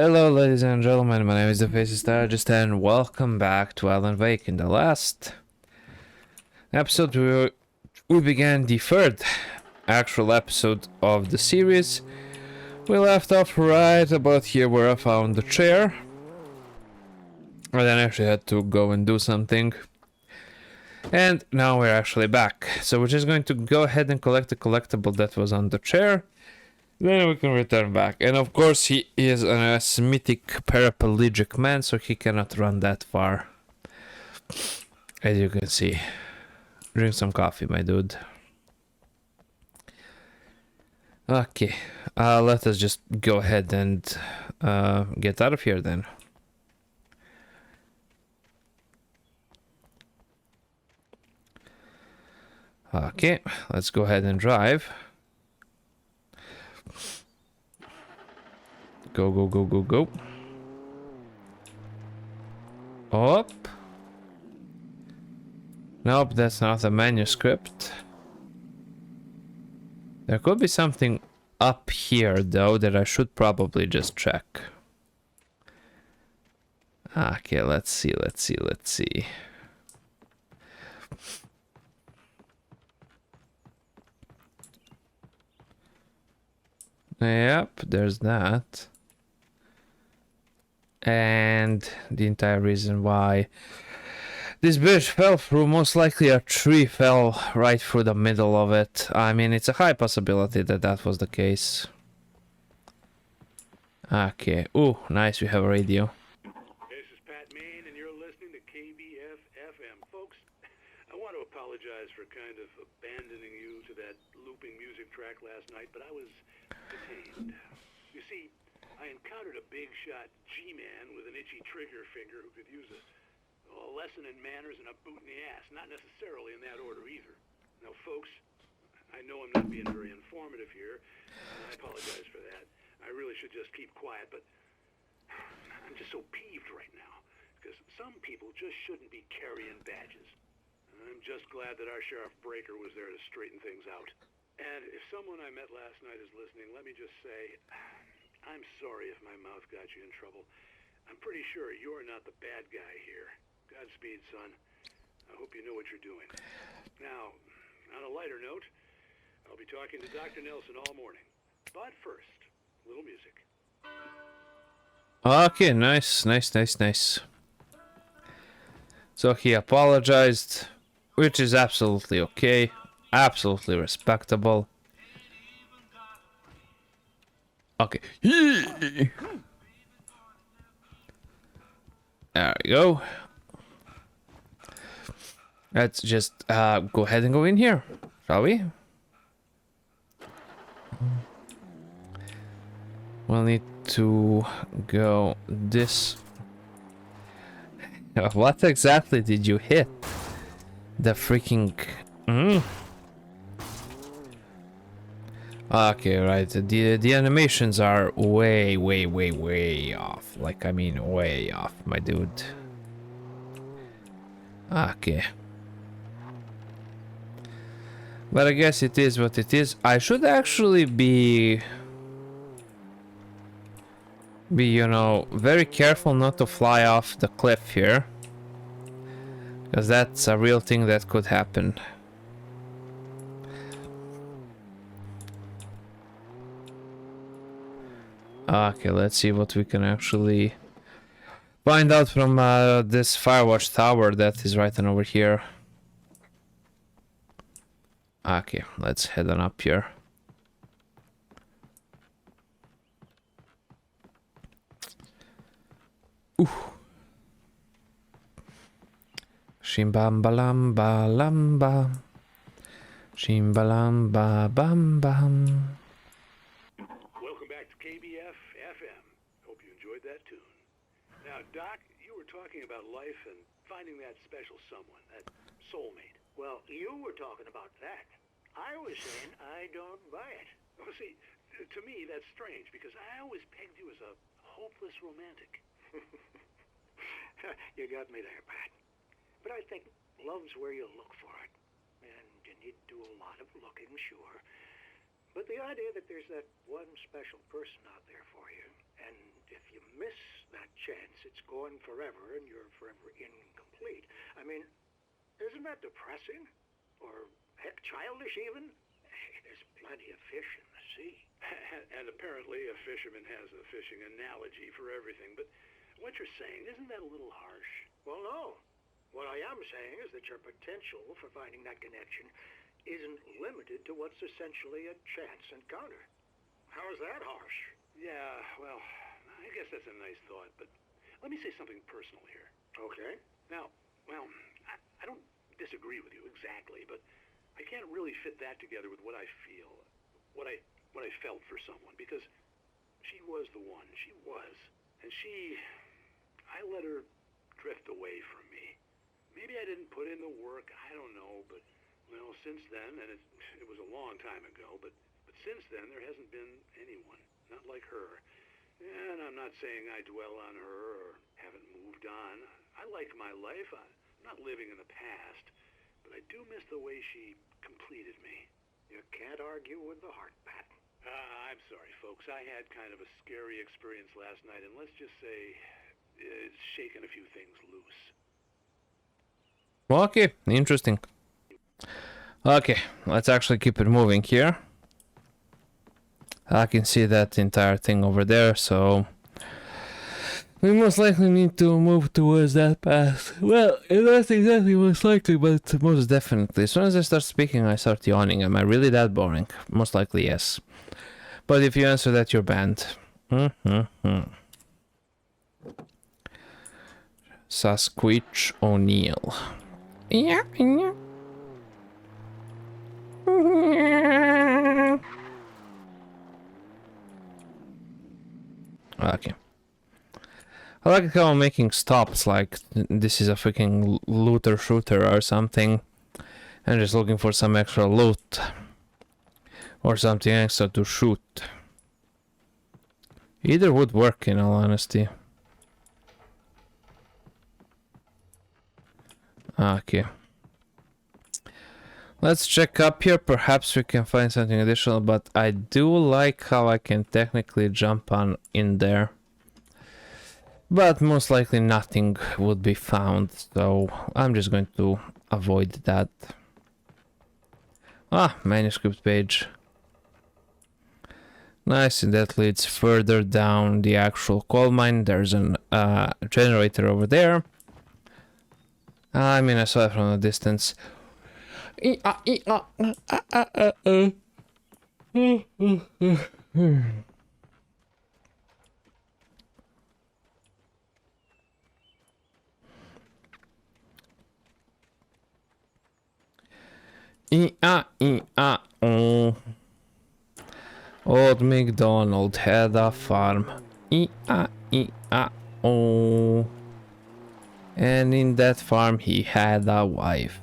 Hello, ladies and gentlemen. My name is the Faces Strategist, and welcome back to Alan Wake. In the last episode, we began the third actual episode of the series. We left off right about here where I found the chair. I then actually had to go and do something. And now we're actually back. So we're just going to go ahead and collect the collectible that was on the chair. Then we can return back. And of course he is an asthmatic paraplegic man, so he cannot run that far. As you can see. Drink some coffee, my dude. Okay. Let us just go ahead and get out of here then. Okay, let's go ahead and drive. Go, go, go, go, go. Up. Nope, that's not a manuscript. There could be something up here, though, that I should probably just check. Okay, let's see. Yep, there's that. And the entire reason why this bridge fell through, most likely a tree fell right through the middle of it. I mean, it's a high possibility that that was the case. Okay. Ooh, nice, we have a radio. This is Pat Main, and you're listening to KBF FM. Folks, I want to apologize for kind of abandoning you to that looping music track last night, but I was detained. You see, I encountered a big-shot G-man with an itchy trigger finger who could use a lesson in manners and a boot in the ass. Not necessarily in that order either. Now, folks, I know I'm not being very informative here, and I apologize for that. I really should just keep quiet, but I'm just so peeved right now, because some people just shouldn't be carrying badges. I'm just glad that our Sheriff Breaker was there to straighten things out. And if someone I met last night is listening, let me just say, I'm sorry if my mouth got you in trouble. I'm pretty sure you're not the bad guy here. Godspeed, son. I hope you know what you're doing. Now, on a lighter note, I'll be talking to Dr. Nelson all morning. But first, a little music. Okay, nice. So he apologized, which is absolutely okay. Absolutely respectable. Okay. There we go. Let's just go ahead and go in here, shall we? We'll need to go this. What exactly did you hit? The freaking... Okay, right. The animations are way off. Like, I mean, way off, my dude. Okay. But I guess it is what it is. I should actually be, you know, very careful not to fly off the cliff here. Because that's a real thing that could happen. Okay, let's see what we can actually find out from this Firewatch tower that is right on over here. Okay, let's head on up here. Ooh. Shimbalamba lamba. Shimbalamba bam bam. Welcome back to KBF FM. Hope you enjoyed that tune. Now, Doc, you were talking about life and finding that special someone, that soulmate. Well, you were talking about that. I was saying I don't buy it. Well, see, to me that's strange, because I always pegged you as a hopeless romantic. You got me there, Pat. But I think love's where you look for it. And you need to do a lot of looking, sure. But the idea that there's that one special person out there for you, and if you miss that chance, it's gone forever and you're forever incomplete. I mean, isn't that depressing? Or, heck, childish even? There's plenty of fish in the sea. And apparently a fisherman has a fishing analogy for everything, but what you're saying, isn't that a little harsh? Well, no. What I am saying is that your potential for finding that connection isn't limited to what's essentially a chance encounter. How is that harsh? Yeah, well, I guess that's a nice thought, but let me say something personal here. Okay. Now, well, I don't disagree with you exactly, but I can't really fit that together with what I feel, what I felt for someone, because she was the one. She was. And I let her drift away from me. Maybe I didn't put in the work, I don't know, but, well, since then, and it was a long time ago, but since then, there hasn't been anyone, not like her. And I'm not saying I dwell on her or haven't moved on. I like my life. I'm not living in the past, but I do miss the way she completed me. You can't argue with the heart, Pat. I'm sorry, folks. I had kind of a scary experience last night, and let's just say it's shaken a few things loose. Okay, interesting. Okay, let's actually keep it moving here. I can see that entire thing over there, so we most likely need to move towards that path. Well, not exactly most likely, but most definitely. As soon as I start speaking, I start yawning. Am I really that boring? Most likely, yes. But if you answer that, you're banned. Sasquatch O'Neill. Yeah. Okay. I like how I'm making stops like this is a freaking looter shooter or something. And just looking for some extra loot. Or something extra to shoot. Either would work in all honesty. Okay. Let's check up here. Perhaps we can find something additional, but I do like how I can technically jump on in there. But most likely nothing would be found, so I'm just going to avoid that. Ah, manuscript page. Nice, and that leads further down the actual coal mine. There's an generator over there. I mean, I saw it from a distance. Old MacDonald had a farm. And in that farm he had a wife.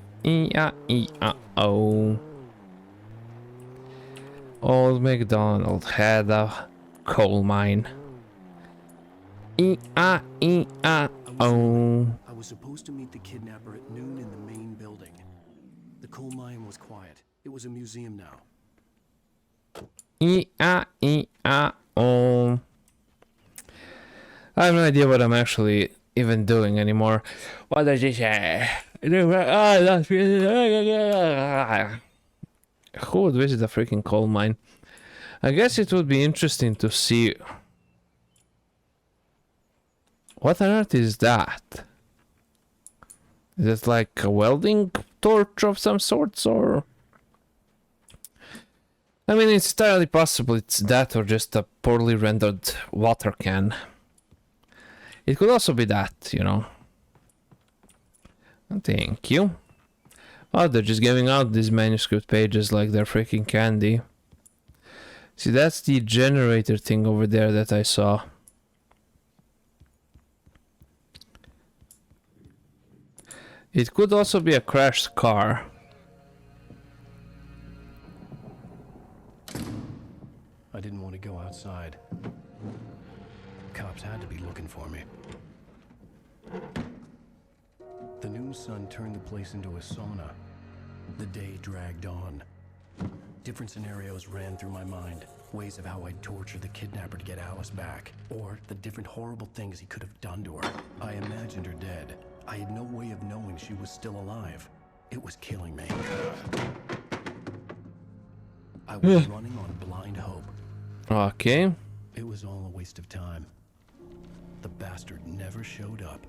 Old MacDonald had a coal mine. I was supposed to meet the kidnapper at noon in the main building. The coal mine was quiet. It was a museum now. I have no idea what I'm actually even doing anymore. What does he say? Who would visit a freaking coal mine? I guess it would be interesting to see. What on earth is that? Is it like a welding torch of some sorts, or? I mean, it's entirely possible it's that or just a poorly rendered water can. It could also be that, you know. Thank you. Oh, they're just giving out these manuscript pages like they're freaking candy. See, that's the generator thing over there that I saw. It could also be a crashed car. I didn't want to go outside. Cops had to be looking for me. The noon sun turned the place into a sauna. The day dragged on. Different scenarios ran through my mind. Ways of how I'd torture the kidnapper to get Alice back, or the different horrible things he could have done to her. I imagined her dead. I had no way of knowing she was still alive. It was killing me. I was running on blind hope. Okay. It was all a waste of time. The bastard never showed up.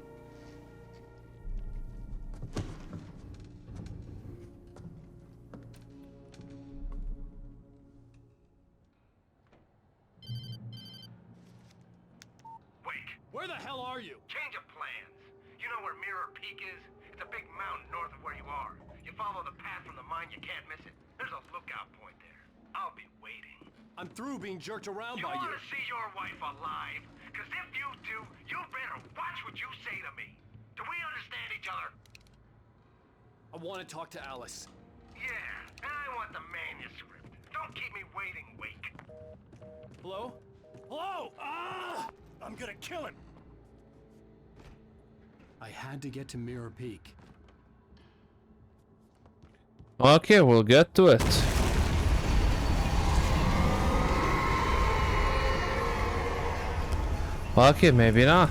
Where the hell are you? Change of plans. You know where Mirror Peak is? It's a big mountain north of where you are. You follow the path from the mine, you can't miss it. There's a lookout point there. I'll be waiting. I'm through being jerked around You by want you. to see your wife alive? Because if you do, you better watch what you say to me. Do we understand each other? I want to talk to Alice. Yeah, and I want the manuscript. Don't keep me waiting, Wake. Hello? Hello? Ah! I'm gonna kill him. I had to get to Mirror Peak. Okay, we'll get to it. Okay, maybe not.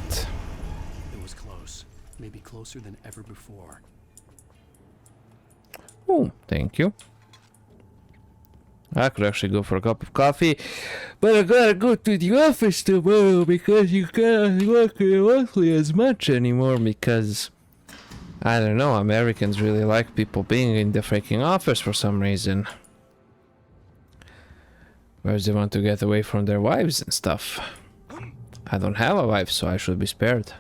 It was close. Maybe closer than ever before. Oh, thank you. I could actually go for a cup of coffee, but I gotta go to the office tomorrow because you can't work remotely as much anymore because, I don't know, Americans really like people being in the freaking office for some reason. Whereas they want to get away from their wives and stuff. I don't have a wife, so I should be spared.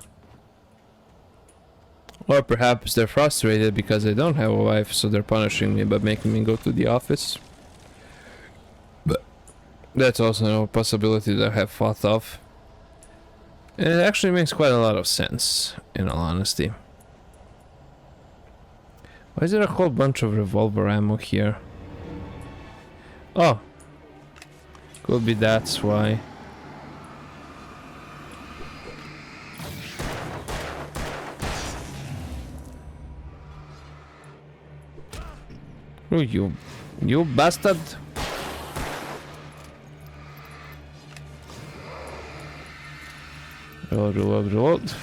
Or perhaps they're frustrated because I don't have a wife, so they're punishing me by making me go to the office. But that's also a possibility that I have thought of. And it actually makes quite a lot of sense, in all honesty. Why is there a whole bunch of revolver ammo here? Oh. Could be that's why. Oh, you bastard! Reload.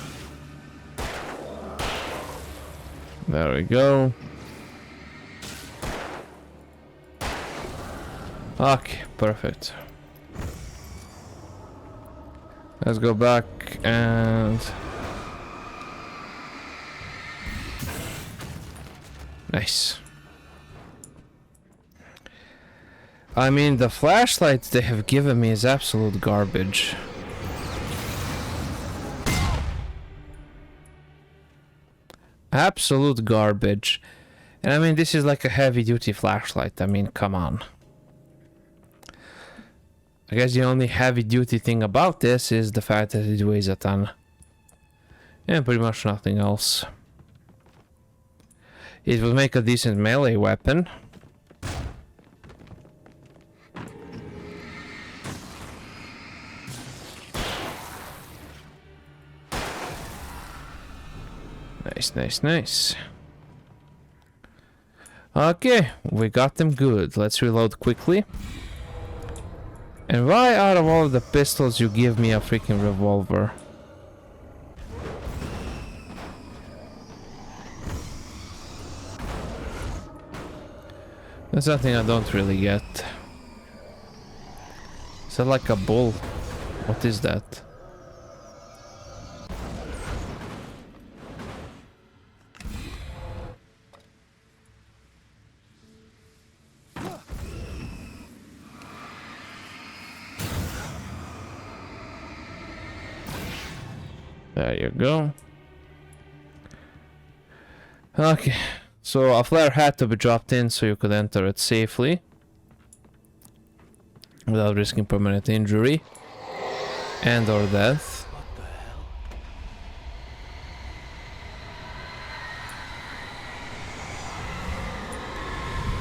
There we go. Okay, perfect. Let's go back and... Nice. I mean, the flashlight they have given me is absolute garbage. Absolute garbage. And I mean, this is like a heavy-duty flashlight. I mean, come on. I guess the only heavy-duty thing about this is the fact that it weighs a ton. And pretty much nothing else. It will make a decent melee weapon. Nice. Okay, we got them good. Let's reload quickly. And why out of all of the pistols you give me a freaking revolver? That's something I don't really get. Is that like a bull? What is that? There you go. Okay, so a flare had to be dropped in so you could enter it safely without risking permanent injury and or death.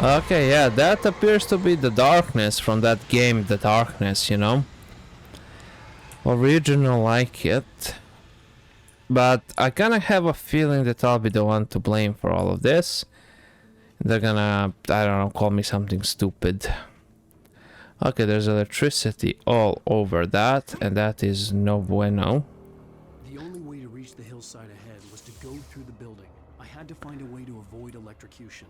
Okay, yeah, that appears to be the darkness from that game, The Darkness, you know? Original like it. But I kinda have a feeling that I'll be the one to blame for all of this. They're gonna, I don't know, call me something stupid. Okay, there's electricity all over that, and that is no bueno. The only way to reach the hillside ahead was to go through the building. I had to find a way to avoid electrocution.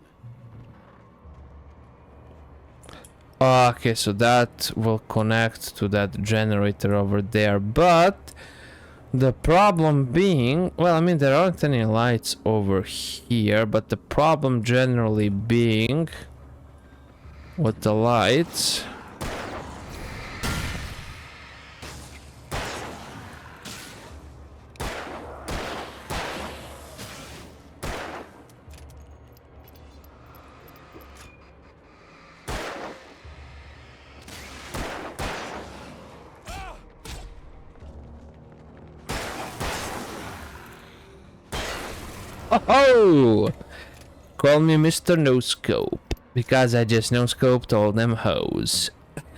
Okay, so that will connect to that generator over there, but the problem being, well, I mean, there aren't any lights over here, but the problem generally being with the lights. Oh! Call me Mr. No Scope, because I just no scoped all them hoes.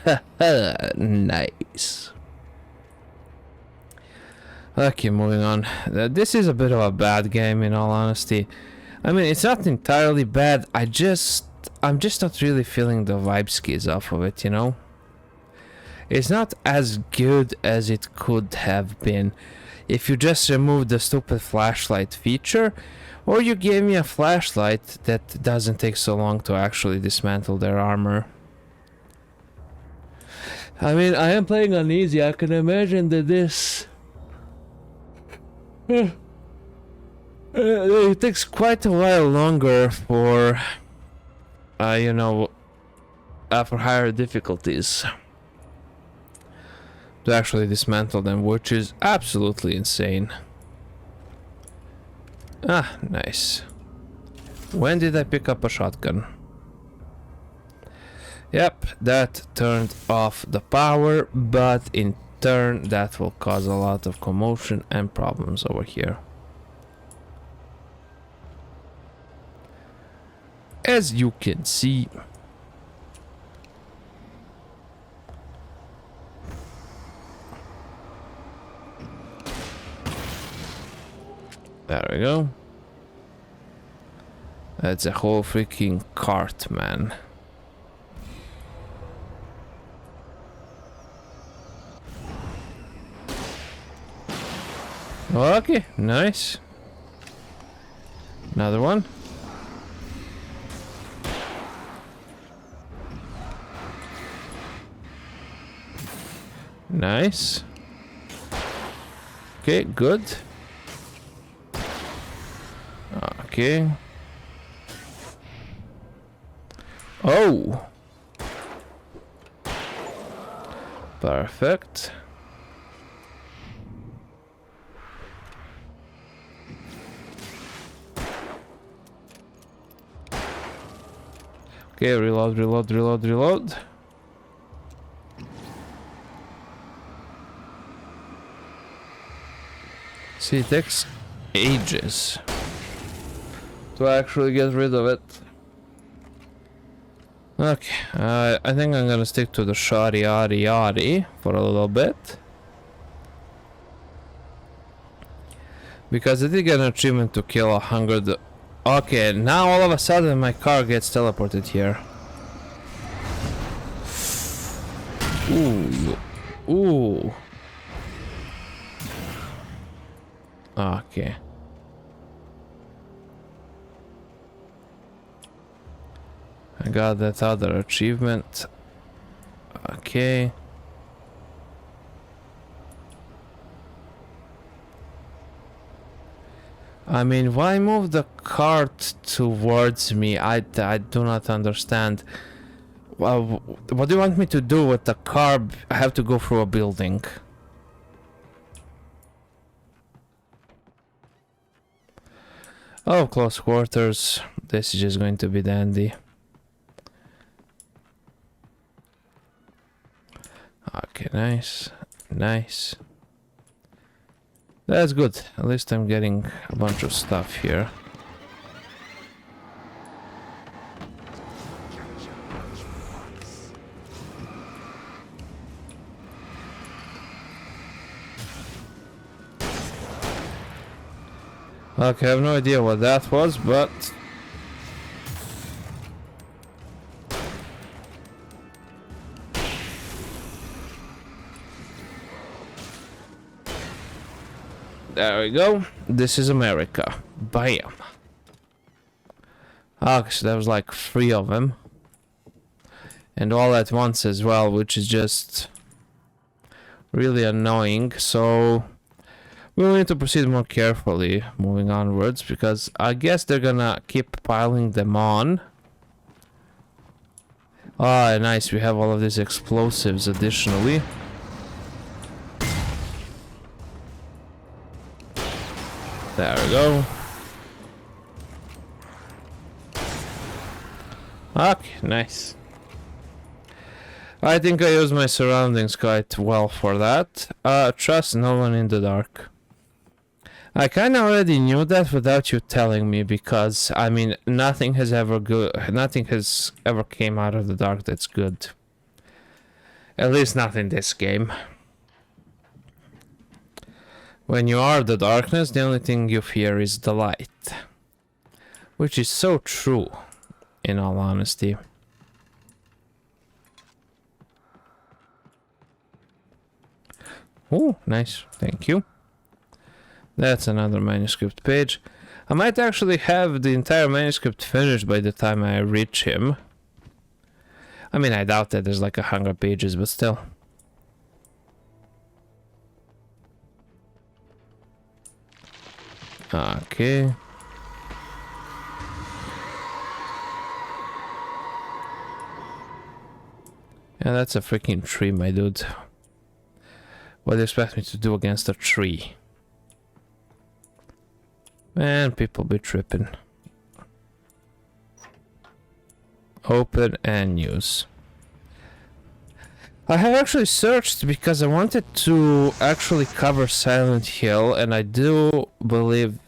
Haha, nice. Okay, moving on. This is a bit of a bad game, in all honesty. I mean, it's not entirely bad. I'm just not really feeling the vibe skis off of it, you know? It's not as good as it could have been if you just removed the stupid flashlight feature, or you gave me a flashlight that doesn't take so long to actually dismantle their armor. I mean, I am playing on easy. I can imagine that this it takes quite a while longer for you know, for higher difficulties to actually dismantle them, which is absolutely insane. Ah, nice. When did I pick up a shotgun? Yep, that turned off the power, but in turn that will cause a lot of commotion and problems over here. As you can see. There we go. That's a whole freaking cart, man. Okay, nice. Another one. Nice. Okay, good. Okay. Oh. Perfect. Okay, reload, reload, reload, reload. See, it takes ages to actually get rid of it. Okay, I think I'm gonna stick to the shoddy yaddy yaddy for a little bit. Because I did get an achievement to kill 100. Okay, now all of a sudden my car gets teleported here. Ooh. Ooh. Okay. I got that other achievement. Okay. I mean, why move the cart towards me? I do not understand. Well, what do you want me to do with the car? I have to go through a building. Oh, close quarters. This is just going to be dandy. Okay, nice. Nice. That's good. At least I'm getting a bunch of stuff here. Okay, I have no idea what that was, but... There we go. This is America. Bam. Okay, so there was like 3 of them. And all at once as well, which is just really annoying. So we'll need to proceed more carefully moving onwards, because I guess they're gonna keep piling them on. Ah, nice, we have all of these explosives additionally. There we go. Okay, nice. I think I use my surroundings quite well for that. Trust no one in the dark. I kinda already knew that without you telling me, because I mean nothing has ever came out of the dark that's good. At least not in this game. When you are the darkness, the only thing you fear is the light. Which is so true, in all honesty. Oh, nice. Thank you. That's another manuscript page. I might actually have the entire manuscript finished by the time I reach him. I mean, I doubt that there's like 100 pages, but still. Okay. Yeah, that's a freaking tree, my dude. What do you expect me to do against a tree? Man, people be tripping. Open and use. I have actually searched because I wanted to actually cover Silent Hill, and I do believe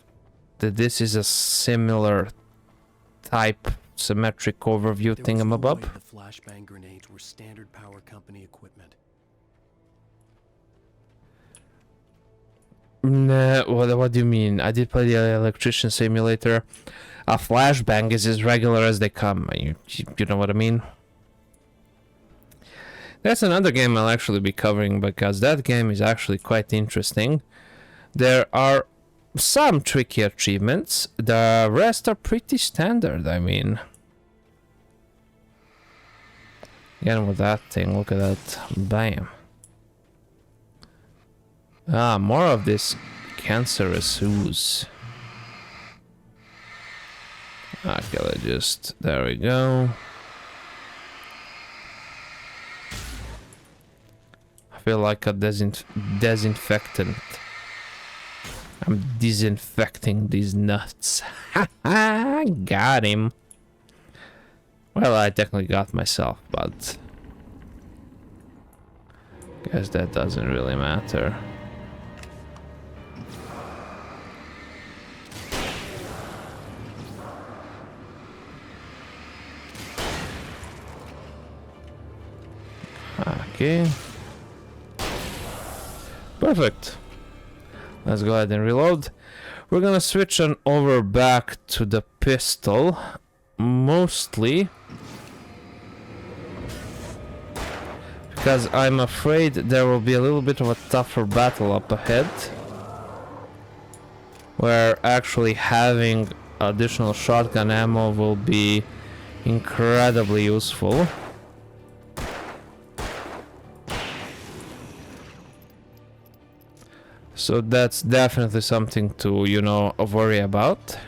that this is a similar type symmetric overview thingamabob. The flashbang grenades were standard power company equipment. Nah, what do you mean? I did play the electrician simulator. A flashbang is as regular as they come. You know what I mean? That's another game I'll actually be covering, because that game is actually quite interesting. There are some tricky achievements. The rest are pretty standard, I mean. Again with that thing, look at that. Bam. Ah, more of this cancerous ooze. Okay, let's just... There we go. I feel like a disinfectant. I'm disinfecting these nuts. Ha ha! Got him. Well, I technically got myself, but... guess that doesn't really matter. Okay. Perfect. Let's go ahead and reload. We're gonna switch on over back to the pistol. Mostly because I'm afraid there will be a little bit of a tougher battle up ahead, where actually having additional shotgun ammo will be incredibly useful. So that's definitely something to, you know, worry about.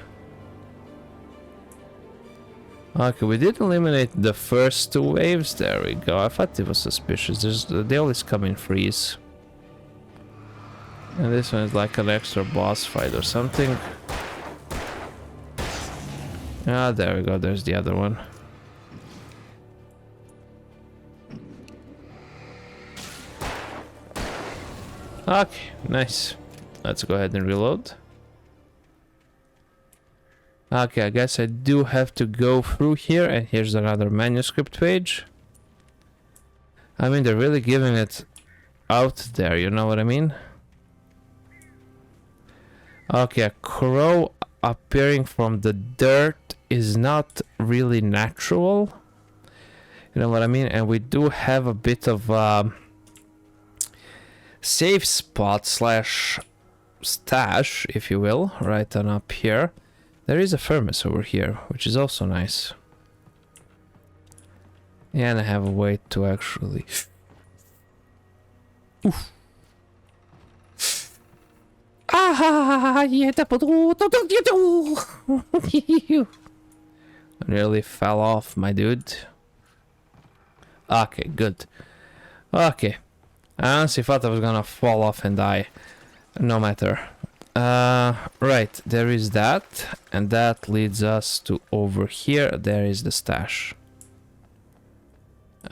Okay, we did eliminate the first 2 waves. There we go. I thought it was suspicious. They always come in threes. And this one is like an extra boss fight or something. Ah, there we go. There's the other one. Okay, nice. Let's go ahead and reload. Okay, I guess I do have to go through here, and here's another manuscript page. I mean, they're really giving it out there, you know what I mean? Okay, a crow appearing from the dirt is not really natural. You know what I mean? And we do have a bit of safe spot slash stash, if you will, right on up here. There is a furnace over here, which is also nice. Yeah, and I have a way to actually... Oof. Ah, yeah, nearly fell off, my dude. Okay, good. Okay. I honestly thought I was gonna fall off and die. No matter. Right, there is that, and that leads us to over here. There is the stash.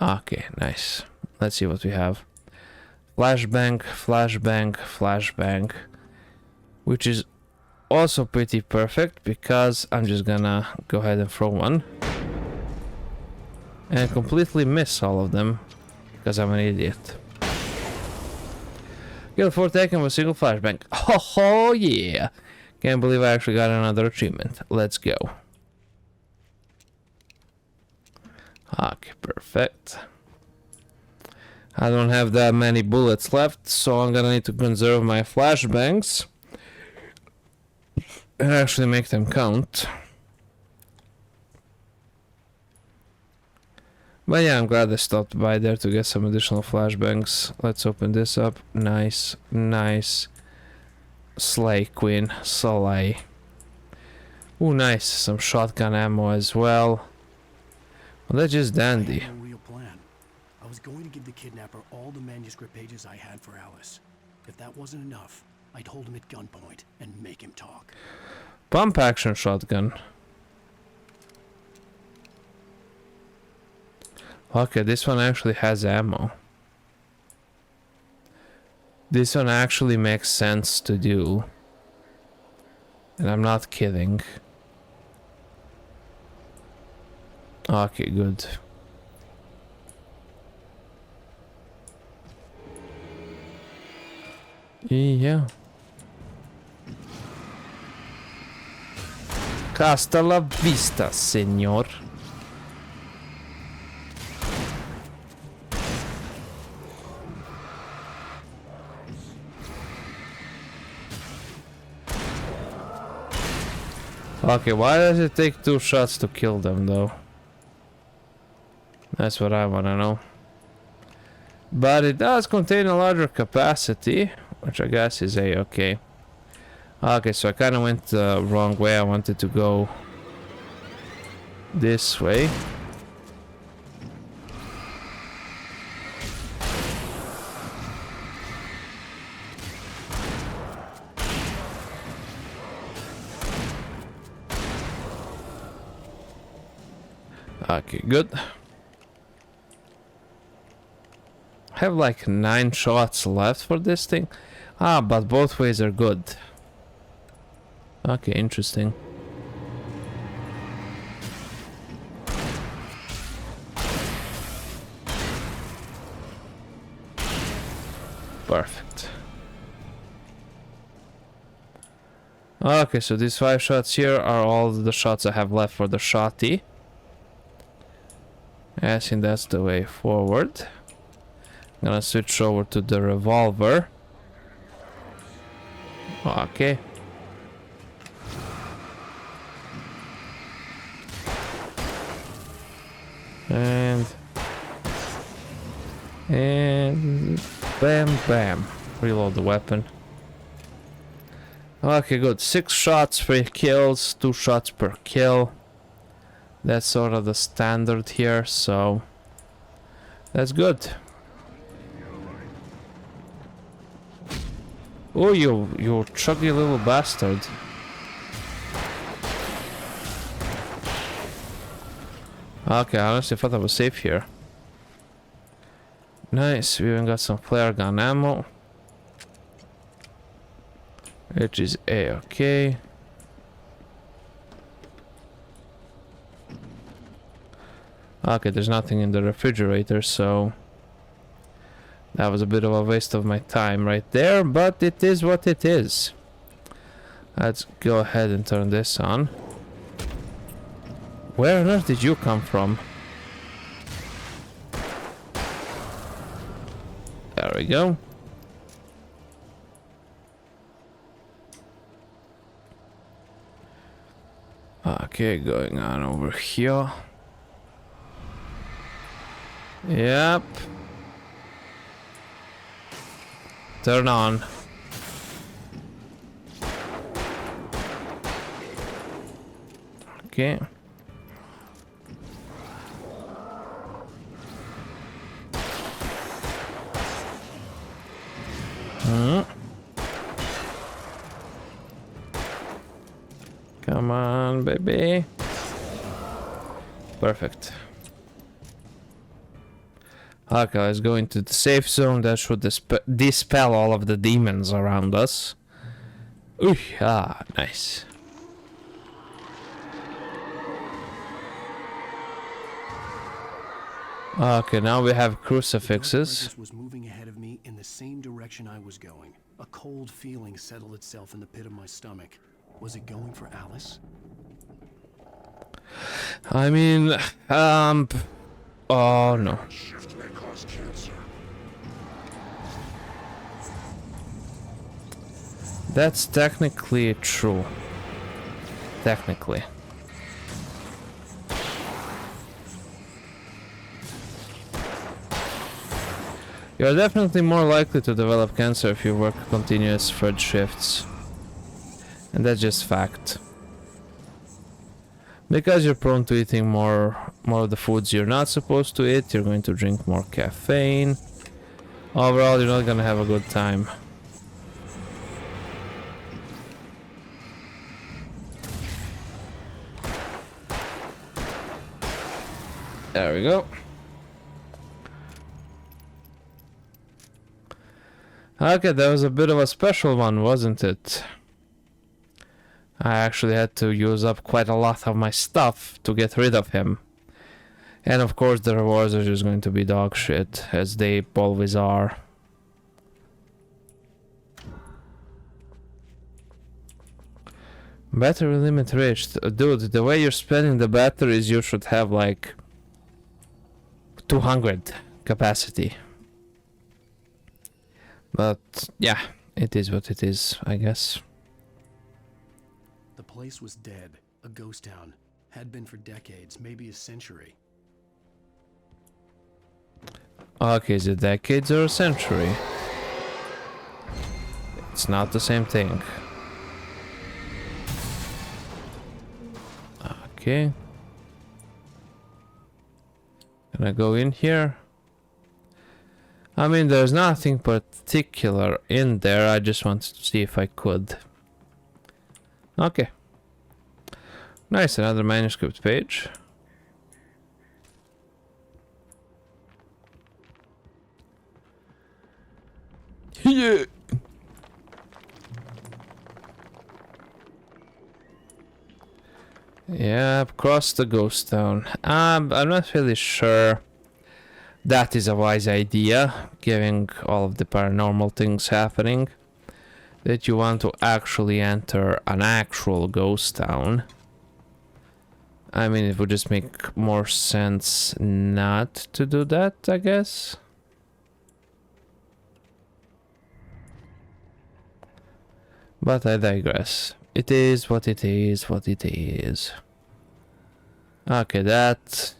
Okay, nice. Let's see what we have. Flashbang, flashbang, flashbang. Which is also pretty perfect, because I'm just gonna go ahead and throw one. And completely miss all of them, because I'm an idiot. Kill 4 taken with a single flashbang. Oh yeah! Can't believe I actually got another achievement. Let's go. Okay, perfect. I don't have that many bullets left, so I'm gonna need to conserve my flashbangs. And actually make them count. But yeah, I'm glad I stopped by there to get some additional flashbangs. Let's open this up. Nice, nice. Slay, Queen. Slay. Ooh, nice. Some shotgun ammo as well. Well, that's just dandy. I had no real plan. I was going to give the kidnapper all the manuscript pages I had for Alice. If that wasn't enough, I'd hold him at gunpoint and make him talk. Pump action shotgun. Okay, this one actually has ammo. This one actually makes sense to do. And I'm not kidding. Okay, good. Yeah. Hasta la vista, señor. Okay, why does it take 2 shots to kill them, though? That's what I wanna know. But it does contain a larger capacity, which I guess is a-okay. Okay, so I kinda went the wrong way. I wanted to go this way. Okay, good. I have like 9 shots left for this thing. Ah, but both ways are good. Okay, interesting. Perfect. Okay, so these 5 shots here are all the shots I have left for the shotty. I think that's the way forward. I'm gonna switch over to the revolver. Okay. And bam bam. Reload the weapon. Okay, good. 6 shots, 3 kills, 2 shots per kill. That's sort of the standard here, so that's good. Oh, you chuggy little bastard. Okay, I honestly thought I was safe here. Nice, we even got some flare gun ammo. Which is a-okay. Okay, there's nothing in the refrigerator, so that was a bit of a waste of my time right there, but it is what it is. Let's go ahead and turn this on. Where on earth did you come from? There we go. Okay, going on over here. Yep. Turn on. Okay. Come on, baby. Perfect. Okay, let's go into the safe zone. That should dispel all of the demons around us. Ooh, ah, nice. Okay, now we have crucifixes. Dark was moving ahead of me in the same direction I was going. A cold feeling settled itself in the pit of my stomach. Was it going for Alice? I mean, oh no. That's technically true. Technically. You're definitely more likely to develop cancer if you work continuous third shifts. And that's just fact. Because you're prone to eating more of the foods you're not supposed to eat, you're going to drink more caffeine. Overall, you're not gonna have a good time. There we go. Okay, that was a bit of a special one, wasn't it? I actually had to use up quite a lot of my stuff to get rid of him. And of course the rewards are just going to be dog shit, as they always are. Battery limit reached. Dude, the way you're spending the batteries, you should have like 200 capacity. But yeah, it is what it is, I guess. The place was dead. A ghost town. Had been for decades, maybe a century. Okay, is it decades or a century? It's not the same thing. Okay. Can I go in here? I mean, there's nothing particular in there. I just wanted to see if I could. Okay. Nice, another manuscript page. Yeah. Yep, cross the ghost town. I'm not really sure that is a wise idea, given all of the paranormal things happening, that you want to actually enter an actual ghost town. I mean, it would just make more sense not to do that, I guess. But I digress. It is what it is, what it is. Okay, that...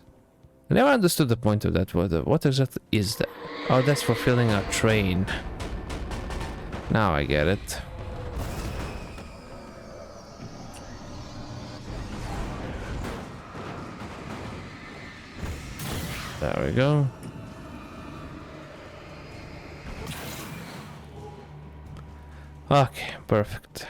I never understood the point of that. What exactly is that? Oh, that's for filling a train. Now I get it. There we go. Okay, perfect.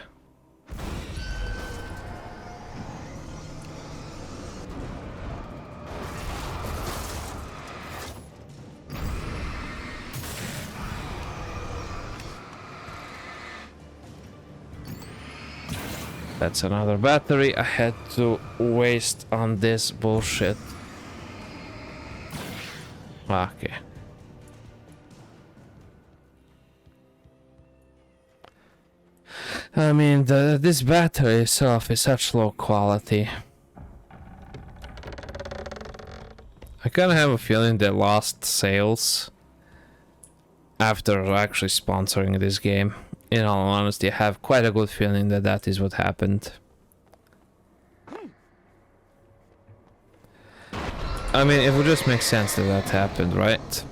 That's another battery I had to waste on this bullshit. Okay. I mean, this battery itself is such low quality. I kind of have a feeling they lost sales after actually sponsoring this game. In all honesty, I have quite a good feeling that that is what happened. I mean, it would just make sense that that happened, right?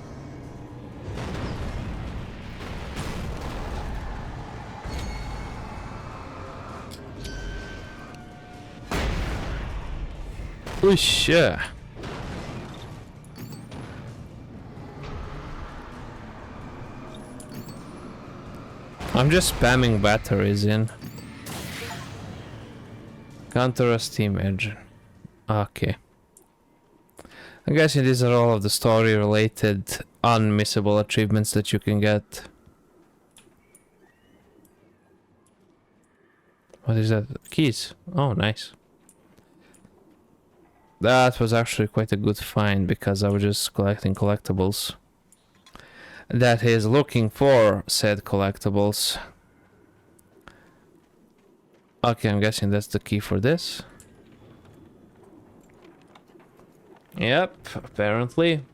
Whoosh, yeah. I'm just spamming batteries in. Counter a steam engine. Okay. I'm guessing these are all of the story related unmissable achievements that you can get. What is that? Keys. Oh, nice. That was actually quite a good find because I was just collecting collectibles. That is looking for said collectibles. Okay, I'm guessing that's the key for this. Yep, apparently.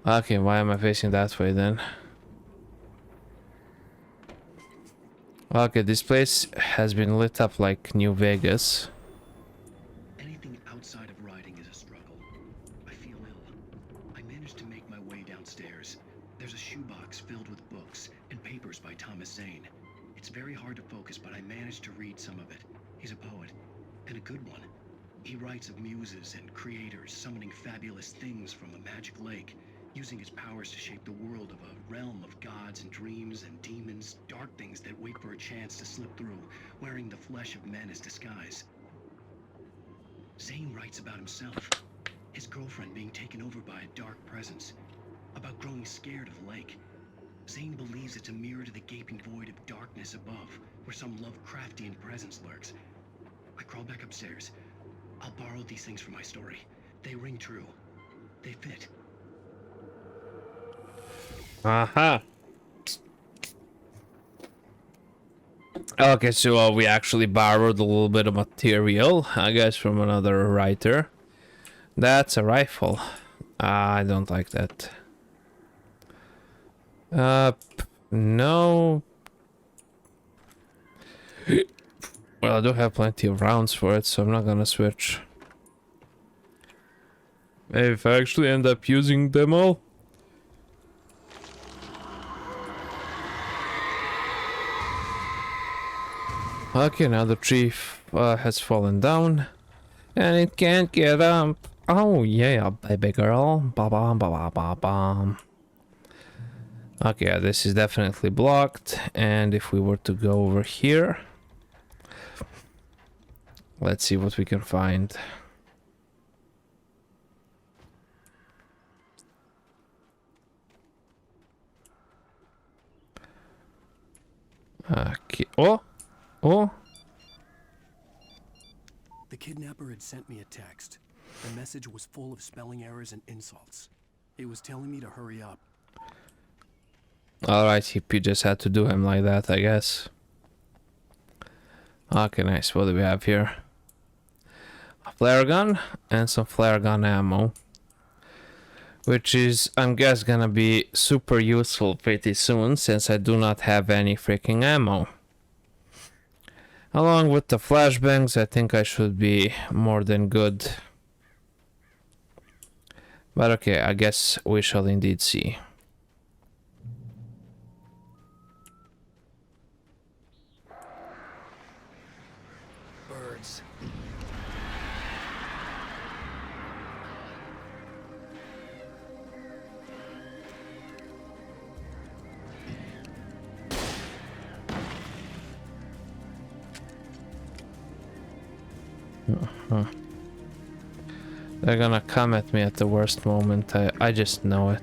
Okay, why am I facing that way then? Okay, this place has been lit up like New Vegas. Anything outside of riding is a struggle. I feel ill. I managed to make my way downstairs. There's a shoebox filled with books and papers by Thomas Zane. It's very hard to focus, but I managed to read some of it. He's a poet, and a good one. He writes of muses and creators summoning fabulous things from a magic lake, using his powers to shape the world of a realm of gods and dreams and demons, dark things that wait for a chance to slip through, wearing the flesh of men as disguise. Zane writes about himself, his girlfriend being taken over by a dark presence, about growing scared of the lake. Zane believes it's a mirror to the gaping void of darkness above, where some Lovecraftian presence lurks. I crawl back upstairs. I'll borrow these things for my story. They ring true. They fit. Aha. Okay, so we actually borrowed a little bit of material, I guess, from another writer. That's a rifle. I don't like that. No. Well, I do have plenty of rounds for it, so I'm not gonna switch. Maybe if I actually end up using them all. Okay, now the tree has fallen down. And it can't get up. Oh yeah, baby girl. Ba-bam, ba-ba-ba-bam. Okay, yeah, this is definitely blocked. And if we were to go over here... Let's see what we can find. Okay. Oh! Oh! The kidnapper had sent me a text. The message was full of spelling errors and insults. It was telling me to hurry up. Alright, he just had to do him like that, I guess. Okay, nice. What do we have here? A flare gun and some flare gun ammo. Which is, I'm guess, gonna be super useful pretty soon, since I do not have any freaking ammo. Along with the flashbangs, I think I should be more than good. But okay, I guess we shall indeed see. Birds. They're gonna come at me at the worst moment. I just know it.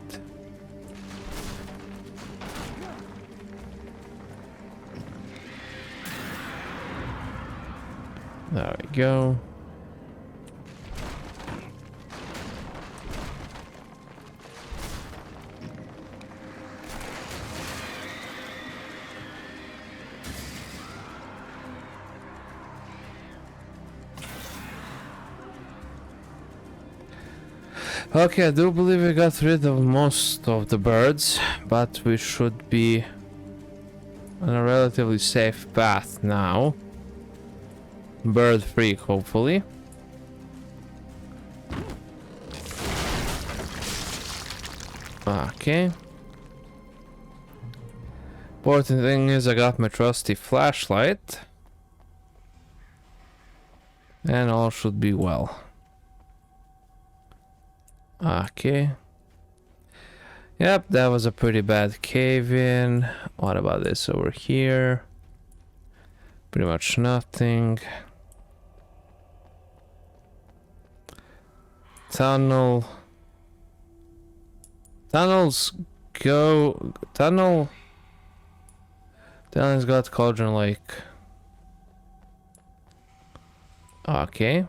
There we go. Okay, I do believe we got rid of most of the birds, but we should be on a relatively safe path now. bird freak, hopefully. Okay. Important thing is I got my trusty flashlight. And all should be well. Okay. Yep, that was a pretty bad cave-in. What about this over here? Pretty much nothing. Tunnel. Tunnels go... Tunnel... Tunnel's got Cauldron Lake. Okay.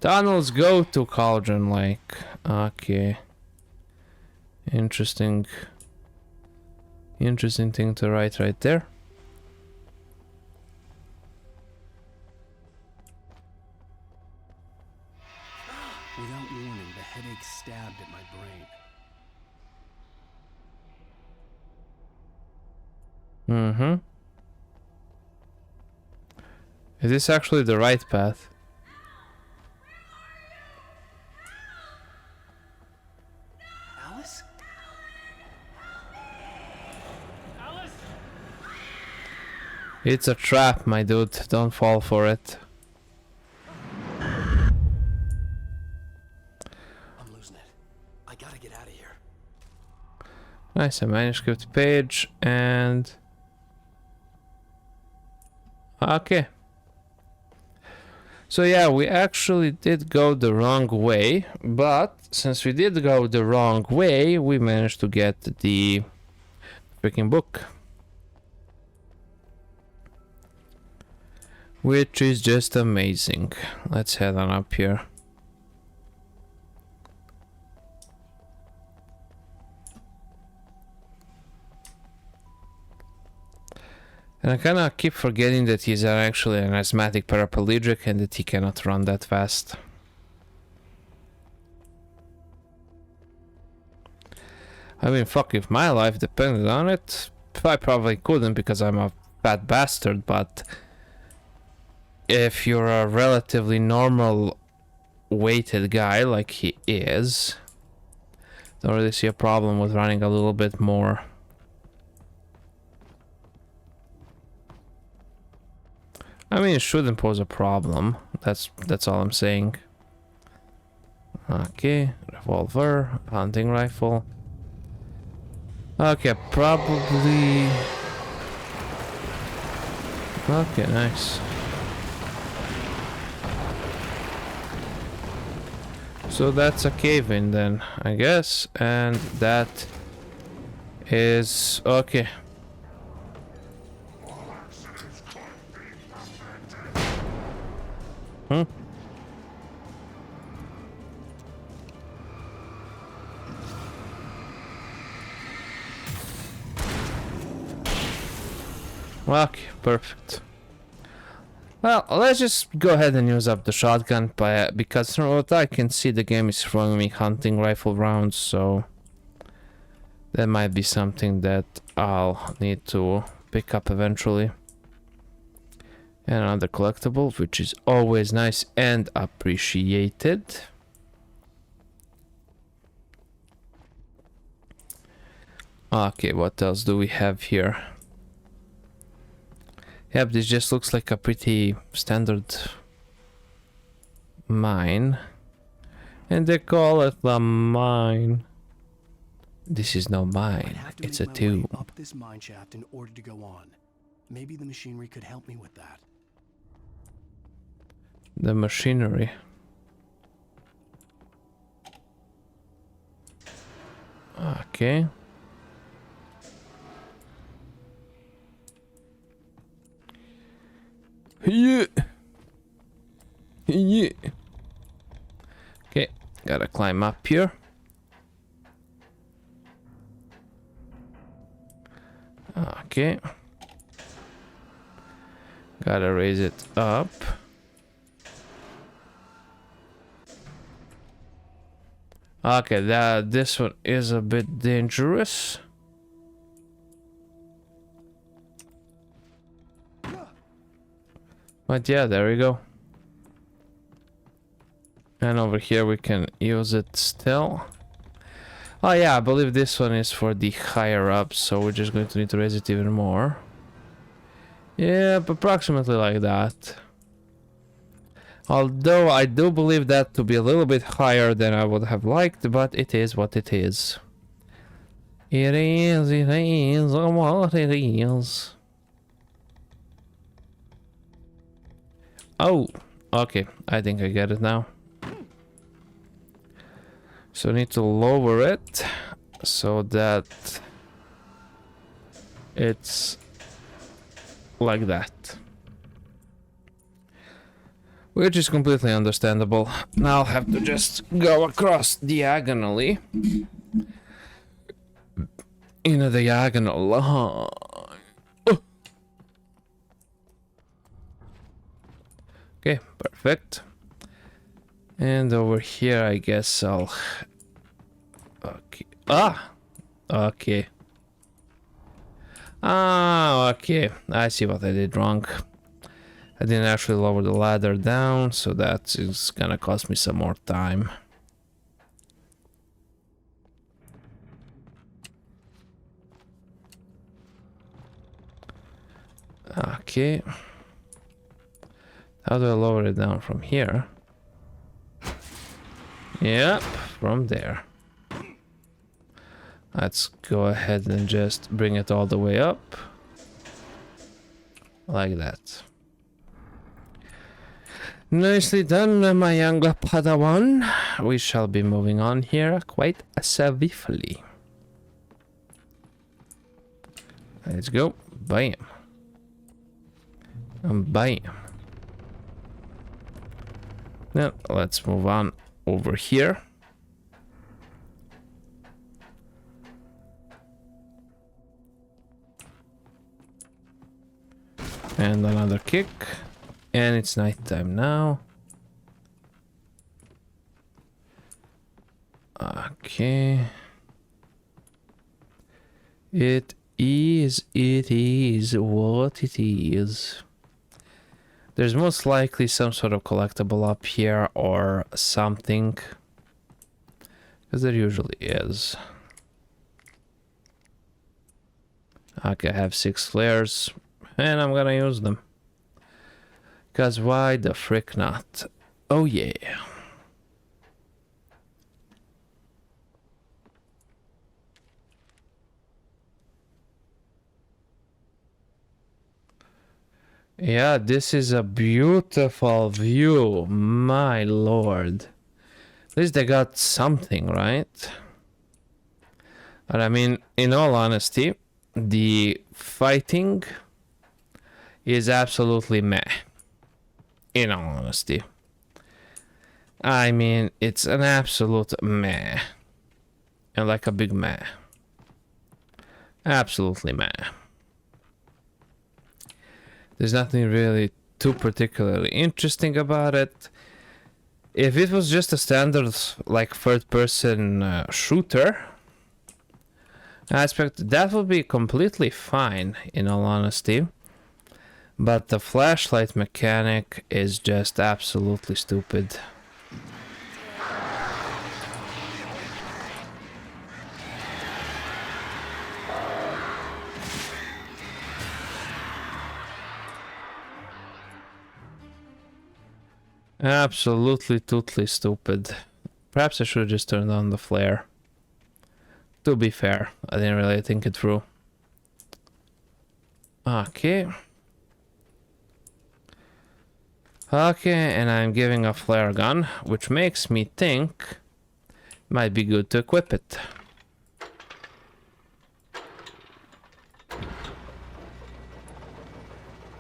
Tunnels go to Cauldron Lake. Okay. Interesting. Interesting thing to write right there. Without warning, the headache stabbed at my brain. Mm-hmm. Is this actually the right path? Alice? Alice? It's a trap, my dude. Don't fall for it. I'm losing it. I gotta get out of here. Nice, a manuscript page and... Okay. So yeah, we actually did go the wrong way, but since we did go the wrong way, we managed to get the freaking book. Which is just amazing. Let's head on up here. And I kinda keep forgetting that he's actually an asthmatic paraplegic and that he cannot run that fast. I mean, fuck, if my life depended on it, I probably couldn't because I'm a fat bastard, but if you're a relatively normal weighted guy like he is, don't really see a problem with running a little bit more. I mean, it shouldn't pose a problem. That's all I'm saying. Okay, revolver, hunting rifle. Okay, probably... Okay, nice. So that's a cave-in then, I guess, and that is... Okay. Hmm? Okay, perfect. Well, let's just go ahead and use up the shotgun, because from what I can see, the game is throwing me hunting rifle rounds, so that might be something that I'll need to pick up eventually. And another collectible, which is always nice and appreciated. Okay, what else do we have here? Yep, this just looks like a pretty standard mine. And they call it the mine. This is no mine, it's a tomb. Up this mine shaft in order to go on. Maybe the machinery could help me with that. The machinery. Okay. Yeah. Yeah. Okay, gotta climb up here. Okay. Gotta raise it up. Okay, this one is a bit dangerous. But yeah, there we go. And over here we can use it still. Oh yeah, I believe this one is for the higher ups, so we're just going to need to raise it even more. Yep, approximately like that. Although I do believe that to be a little bit higher than I would have liked, but it is what it is. It is what it is. Oh, okay, I think I get it now. So I need to lower it so that it's like that. Which is completely understandable. Now I'll have to just go across diagonally. In a diagonal line. Okay, perfect. And over here, I guess I'll... Okay. Ah! Okay. Ah, okay. I see what I did wrong. I didn't actually lower the ladder down, so that is gonna cost me some more time. Okay. How do I lower it down from here? Yep, from there. Let's go ahead and just bring it all the way up. Like that. Nicely done, my young Padawan. We shall be moving on here quite swiftly. Let's go. Bam. And bam. Now, let's move on over here. And another kick. And it's nighttime now. Okay. It is what it is. There's most likely some sort of collectible up here or something. Because there usually is. Okay, I have 6 flares. And I'm gonna use them. Because why the frick not? Oh yeah. Yeah, this is a beautiful view, my lord. At least they got something, right? But I mean, in all honesty, the fighting is absolutely meh. In all honesty. I mean, it's an absolute meh. And like a big meh. Absolutely meh. There's nothing really too particularly interesting about it. If it was just a standard, like, third-person shooter aspect, that would be completely fine, in all honesty. But the flashlight mechanic is just absolutely stupid. Absolutely totally stupid. Perhaps I should have just turned on the flare. To be fair, I didn't really think it through. Okay. Okay, and I'm giving a flare gun, which makes me think it might be good to equip it.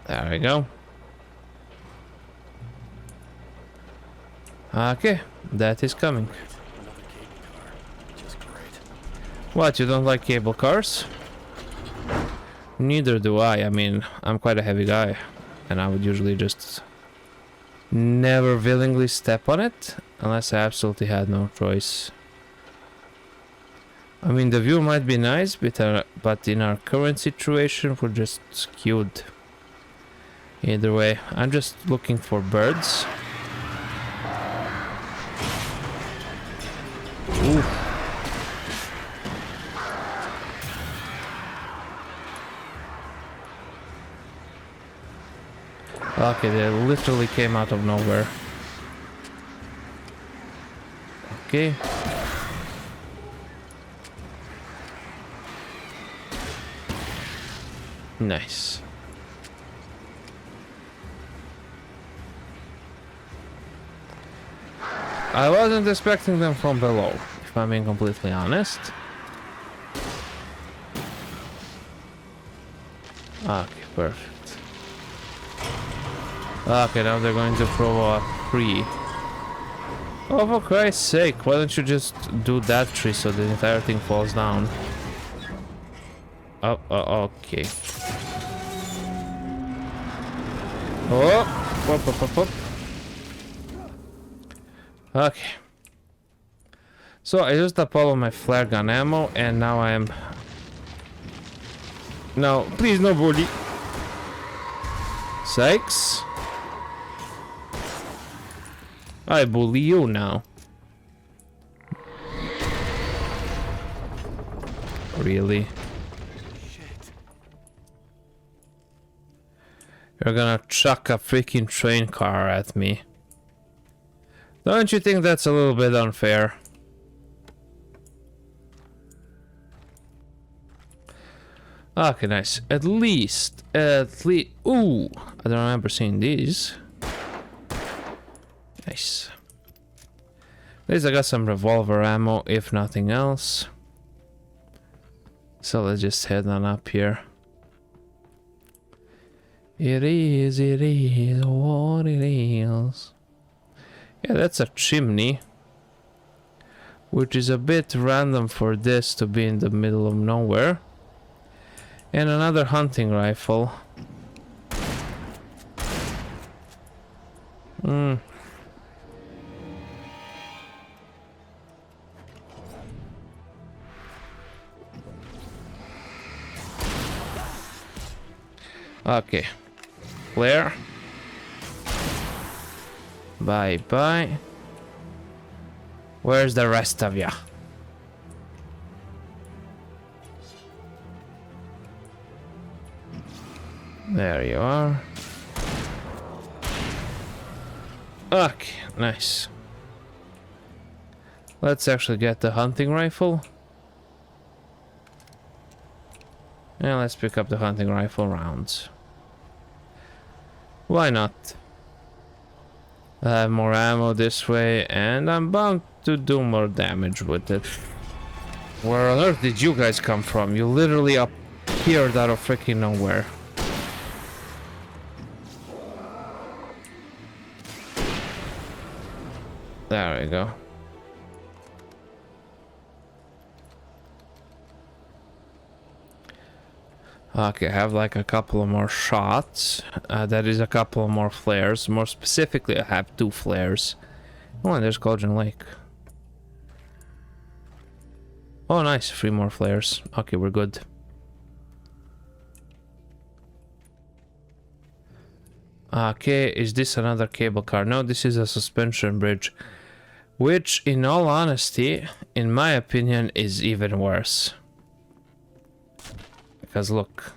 There we go. Okay, that is coming. Another cable car. Just great. What, you don't like cable cars? Neither do I. I mean, I'm quite a heavy guy, and I would usually just never willingly step on it unless I absolutely had no choice. I mean, the view might be nice, but in our current situation, we're just skewed. Either way, I'm just looking for birds. Ooh. Okay, they literally came out of nowhere. Okay. Nice. I wasn't expecting them from below, if I'm being completely honest. Okay, perfect. Okay, now they're going to throw a tree. Oh, for Christ's sake, why don't you just do that tree so the entire thing falls down? Oh, okay. Oh, whoop, whoop, whoop, whoop. Okay. So I used up all of my flare gun ammo, and now I am... No, please, no bully. Sykes. I bully you now. Really? Shit. You're gonna chuck a freaking train car at me. Don't you think that's a little bit unfair? Okay, nice. At least. Ooh, I don't remember seeing these. Nice. At least I got some revolver ammo, if nothing else. So let's just head on up here. It is what it is. Yeah, that's a chimney. Which is a bit random for this to be in the middle of nowhere. And another hunting rifle. Okay. Flare. Bye bye. Where's the rest of ya? There you are. Okay, nice. Let's actually get the hunting rifle. And let's pick up the hunting rifle rounds. Why not? I have more ammo this way, and I'm bound to do more damage with it. Where on earth did you guys come from? You literally appeared out of freaking nowhere. There we go. Okay, I have like a couple of more shots. That is a couple of more flares. More specifically, I have 2 flares. Oh, and there's Cauldron Lake. Oh, nice. 3 more flares. Okay, we're good. Okay, is this another cable car? No, this is a suspension bridge. Which, in all honesty, in my opinion, is even worse. Because look.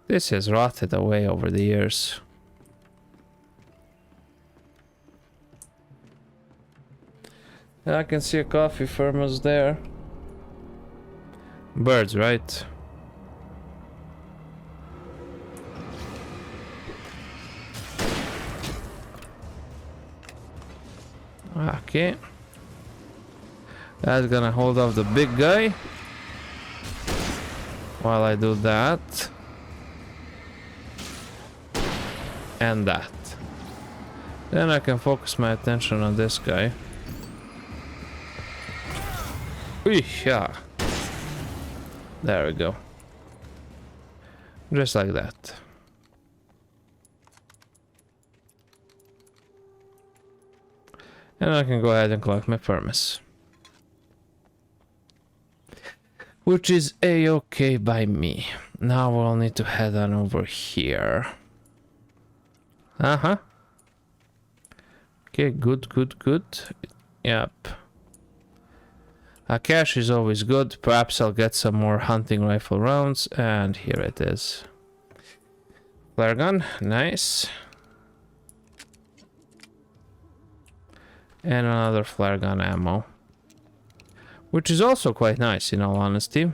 This has rotted away over the years. I can see a coffee thermos there. Birds, right? Okay. That's gonna hold off the big guy. While I do that. And that. Then I can focus my attention on this guy. Yeah. There we go. Just like that. And I can go ahead and collect my permits. Which is a-okay by me. Now we'll need to head on over here. Uh-huh. Okay, good, good, good. Yep. A cache is always good. Perhaps I'll get some more hunting rifle rounds. And here it is. Flare gun, nice. And another flare gun ammo. Which is also quite nice, in all honesty.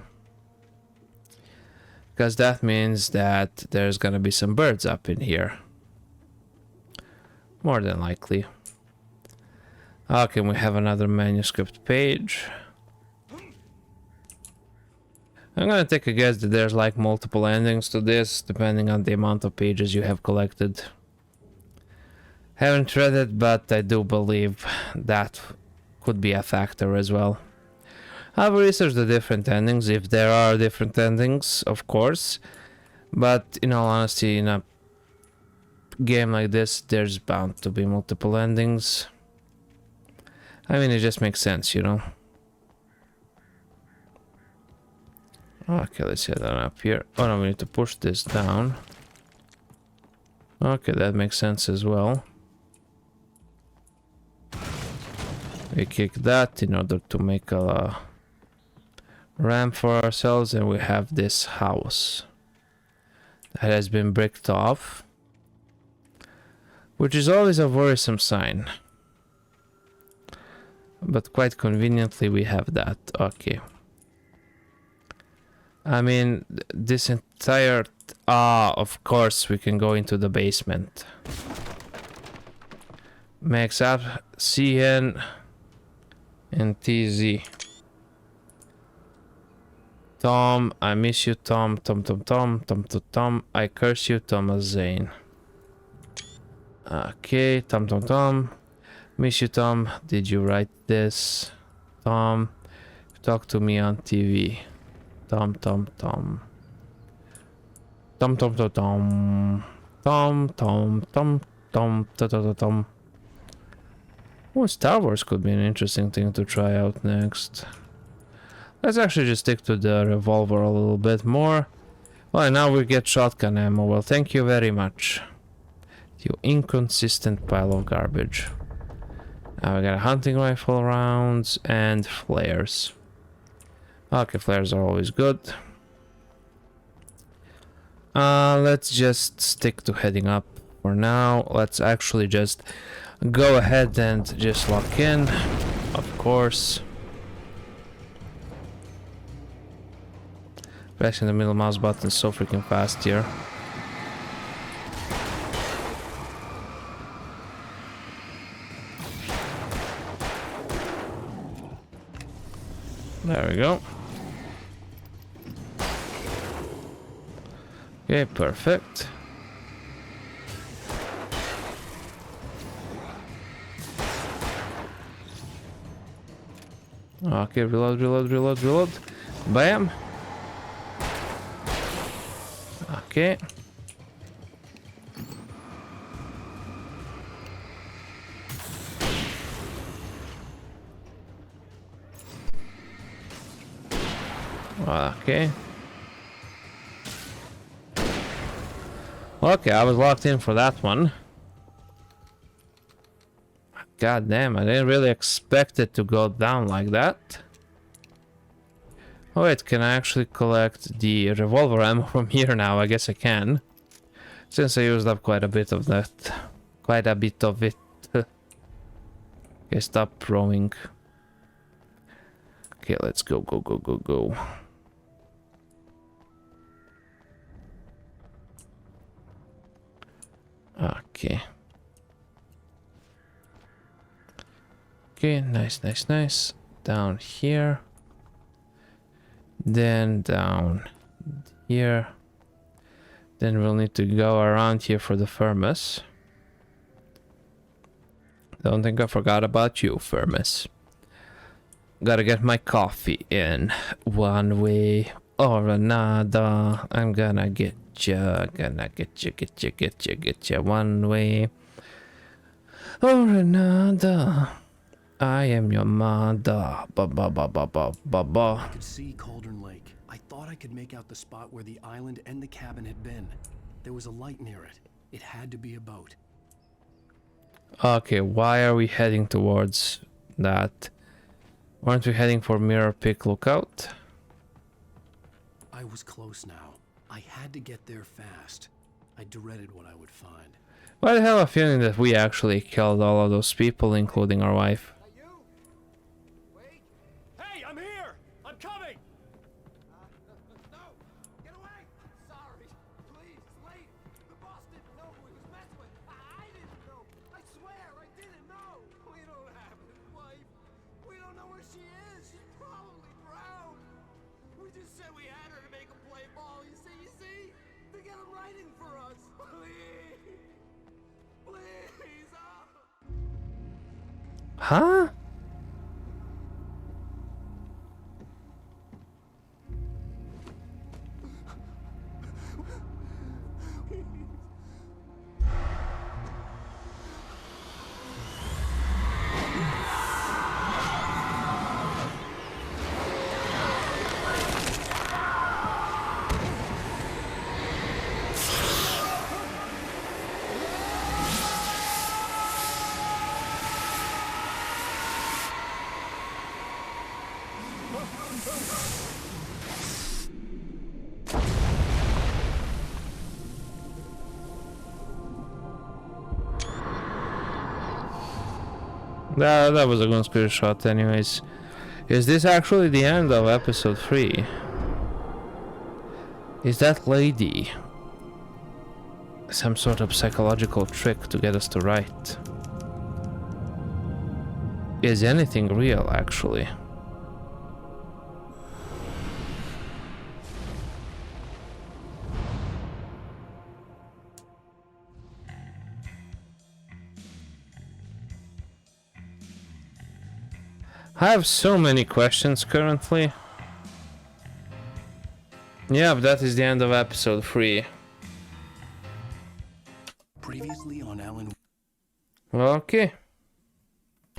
Because that means that there's gonna be some birds up in here. More than likely. Okay, we have another manuscript page. I'm gonna take a guess that there's like multiple endings to this, depending on the amount of pages you have collected. Haven't read it, but I do believe that could be a factor as well. I've researched the different endings, if there are different endings, of course. But in all honesty, in a game like this, there's bound to be multiple endings. I mean, it just makes sense, you know. Okay, let's head on up here. Oh no, we need to push this down. Okay, that makes sense as well. We kick that in order to make a ramp for ourselves, and we have this house that has been bricked off, which is always a worrisome sign. But quite conveniently we have that. Okay. I mean, this entire... of course we can go into the basement. Max up, CN and TZ. Tom, I miss you, Tom. Tom, Tom, Tom, Tom, Tom, Tom. I curse you, Thomas Zane. Okay, Tom, Tom, Tom. Miss you, Tom. Did you write this? Tom, talk to me on TV. Tom, Tom, Tom. Tom, Tom, Tom, Tom. Tom, Tom, Tom, Tom, Tom, Tom, Tom. Oh, Star Wars could be an interesting thing to try out next. Let's actually just stick to the revolver a little bit more. Well, and now we get shotgun ammo. Well, thank you very much. You inconsistent pile of garbage. Now we got hunting rifle rounds and flares. Okay, flares are always good. Let's just stick to heading up for now. Let's actually just go ahead and just lock in, of course. Pressing the middle mouse button is so freaking fast here. There we go. Okay, perfect. Okay, reload, reload, reload, reload. Bam. Okay. Okay. Okay, I was locked in for that one. God damn, I didn't really expect it to go down like that. Oh wait, can I actually collect the revolver ammo from here now? I guess I can. Since I used up quite a bit of that. Quite a bit of it. Okay, stop rowing. Okay, let's go, go, go, go, go. Okay. Okay, nice, nice, nice. Down here. Then down here. Then we'll need to go around here for the furnace. Don't think I forgot about you, furnace. Gotta get my coffee in one way or another. I'm gonna get ya, get ya one way or another. I am your mother. Ba ba ba ba ba ba I ba. could see Cauldron Lake. I thought I could make out the spot where the island and the cabin had been. There was a light near it. It had to be a boat. Okay, why are we heading towards that? Aren't we heading for Mirror Peak Lookout? I was close now. I had to get there fast. I dreaded what I would find. Well, I have a feeling that we actually killed all of those people, including our wife. Hey, I'm here! I'm coming! No! Get away! Sorry. Please, it's late. The boss didn't know who he was messing with. I didn't know. I swear, I didn't know. We don't have his wife. We don't know where she is. She's probably drowned. We just said we had her to make him play ball. You see? To get him writing for us. Please. Please. Huh? That was a conspiracy shot anyways. Is this actually the end of episode 3? Is that lady some sort of psychological trick to get us to write? Is anything real actually? I have so many questions currently. Yeah, but that is the end of episode 3. Previously on Alan. Okay.